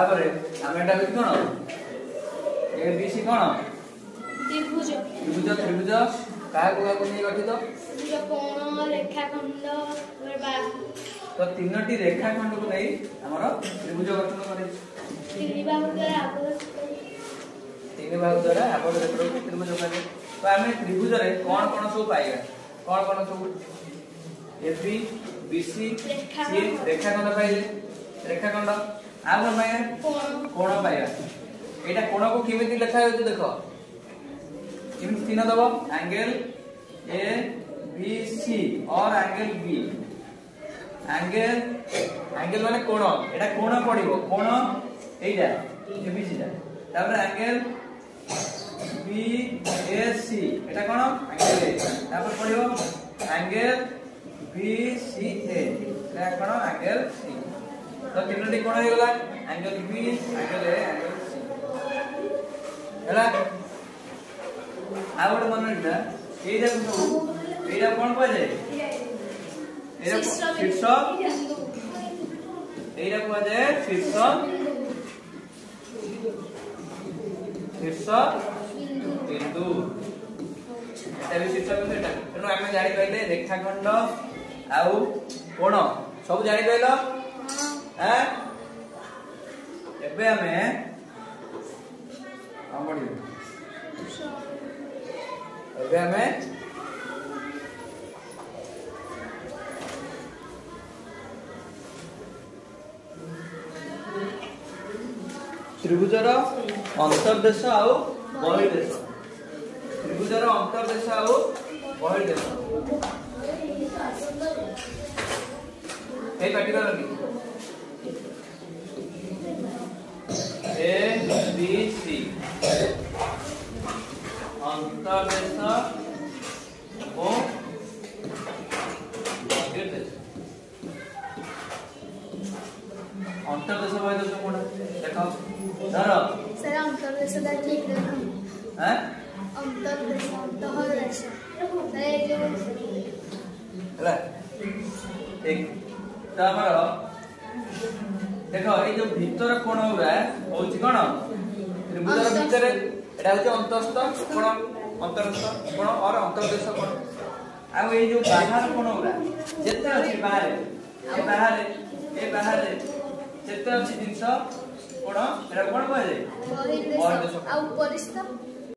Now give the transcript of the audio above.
तापर हम एटा भी कोन ए बी सी कोन त्रिभुज त्रिभुज त्रिभुज का नहीं गठित कोण रेखाखंड तो तीनोटी रेखाखंड को नहीं हमर त्रिभुज गठन करे तीन भाग द्वारा आबद्ध रेखा त्रिभुज करे तो हमें त्रिभुज रे कोन कोन सब पाइबा कोन सब एबी बीसी सी रेखाखंड पाइले रेखाखंड आ कोन पाइबा कोण पाइबा एटा कोण को केमिति लिखा होय देखो किमिति चिन्ह दबो एंगल ए बी सी और एंगल बी एंगल माने कोण एटा कोण पड़िबो कोण एटा एबीसी दा तापर एंगल बी ए सी एटा कोण एंगल ए तापर पड़िबो एंगल बी सी ए एटा कोण एंगल सी तो तीनोटी कोण हे गला angle B angle A angle C हला आउट मनटा एटा कोण को जाय एटा शीर्ष एटा को जाय शीर्ष बिंदु एटा भी शीर्ष बिंदु एटा तेनु हम जानि पाइले रेखाखंड आउ कोण सब जानि पाइलो हैं एबे हमें हमडी एबे हमें त्रिभुजर अंतर्देश आउ बहिर्देश त्रिभुजर अंतर्देश आउ बहिर्देश ए पार्टिकल की ए बी सी अंतर्देश ओ बहिर्देश अंतर्देश बहिर्देश कोन देखो धर सर अंतर्देश दा ठीक देखो हैं अंतर्देश अंतःदेश सर ए जो हला एक तमर देखो ए जो भीतर कोण उरा होची कोन त्रिभुजर भीतर एटा होची अंतस्थ कोण अंतरस्थ कोण और अंतर्देश कोण आ ए जो बाहर कोण उरा जेते अछि बाहर ए बाहर जेते अछि जिंस कोण एटा कोण कहले बहिर्देश आ उपरिस्थ